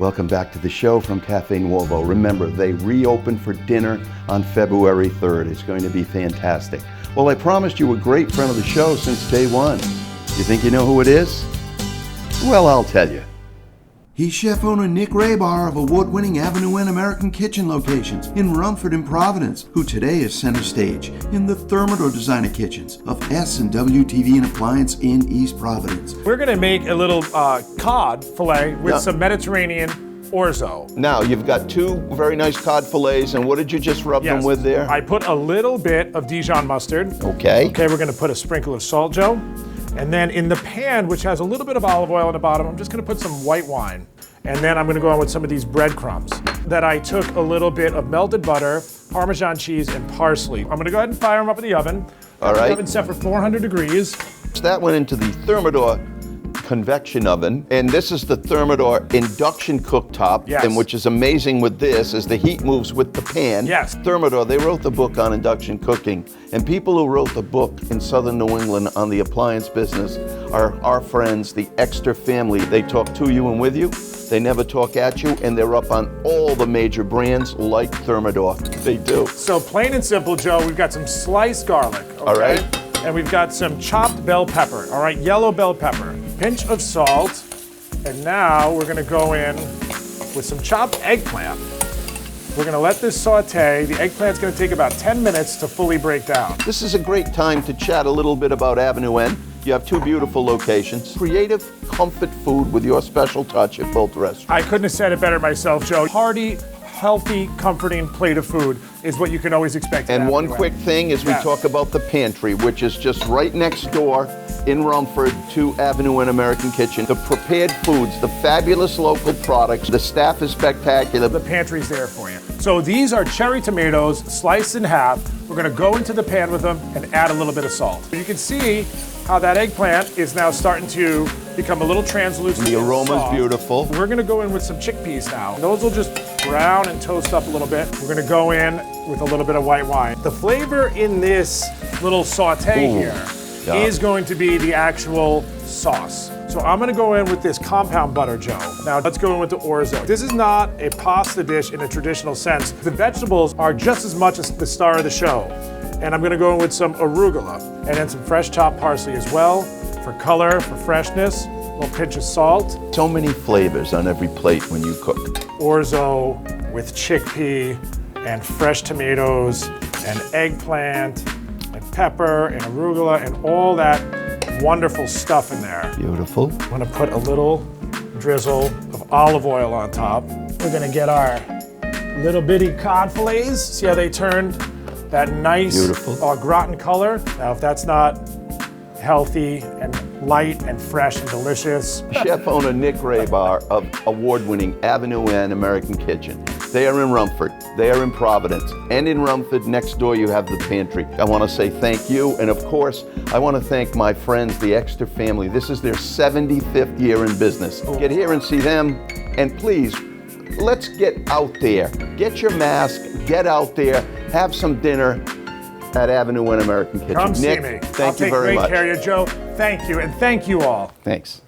Welcome back to the show from Cafe Nuovo. Remember, they reopen for dinner on February 3rd. It's going to be fantastic. Well, I promised you a great friend of the show since day one. You think you know who it is? Well, I'll tell you. He's chef owner Nick Rabar of award-winning Avenue N American Kitchen locations in Rumford and Providence, who today is center stage in the Thermador designer kitchens of S&W TV and Appliance in East Providence. We're going to make a little cod fillet with some Mediterranean orzo. Now, you've got two very nice cod fillets, and what did you just rub them with there? I put a little bit of Dijon mustard. Okay. Okay, we're going to put a sprinkle of salt, Joe. And then in the pan, which has a little bit of olive oil on the bottom, I'm just going to put some white wine. And then I'm going to go on with some of these breadcrumbs. That I took a little bit of melted butter, Parmesan cheese, and parsley. I'm going to go ahead and fire them up in the oven. All right. The oven set for 400 degrees. So that went into the Thermador convection oven, and this is the Thermador induction cooktop. Yes. And which is amazing with this is the heat moves with the pan. Yes. Thermador, they wrote the book on induction cooking, and people who wrote the book in southern New England on the appliance business are our friends, the Exter family. They talk to you and with you. They never talk at you, and they're up on all the major brands like Thermador. They do. So plain and simple, Joe, we've got some sliced garlic, okay? All right. And we've got some chopped bell pepper, all right, yellow bell pepper, pinch of salt, and now we're gonna go in with some chopped eggplant. We're gonna let this saute. The eggplant's gonna take about 10 minutes to fully break down. This is a great time to chat a little bit about Avenue N. You have two beautiful locations. Creative comfort food with your special touch at both restaurants. I couldn't have said it better myself, Joe. Hearty, healthy, comforting plate of food is what you can always expect. And one quick thing is we talk about the pantry, which is just right next door in Rumford to Avenue N American Kitchen. The prepared foods, the fabulous local products, the staff is spectacular. The pantry's there for you. So these are cherry tomatoes sliced in half. We're gonna go into the pan with them and add a little bit of salt. You can see how that eggplant is now starting to become a little translucent. The aroma's beautiful. We're gonna go in with some chickpeas now. Those will just brown and toast up a little bit. We're gonna go in with a little bit of white wine. The flavor in this little saute here is going to be the actual sauce. So I'm gonna go in with this compound butter, Joe. Now let's go in with the orzo. This is not a pasta dish in a traditional sense. The vegetables are just as much as the star of the show. And I'm gonna go in with some arugula and then some fresh chopped parsley as well for color, for freshness, a little pinch of salt. So many flavors on every plate when you cook. Orzo with chickpea and fresh tomatoes and eggplant and pepper and arugula and all that wonderful stuff in there. Beautiful. I'm gonna put a little drizzle of olive oil on top. We're gonna get our little bitty cod fillets. See how they turned that nice gratin color? Now, if that's not healthy and light and fresh and delicious. Chef owner Nick Rabar of award-winning Avenue N American Kitchen. They are in Rumford, they are in Providence, and in Rumford next door you have the pantry. I want to say thank you, and of course, I want to thank my friends, the Exter family. This is their 75th year in business. Get here and see them, and please, let's get out there. Get your mask, get out there, have some dinner at Avenue N American Kitchen. Come Nick, see me. Thank you very much. I'll take great care of you, Joe. Thank you, and thank you all. Thanks.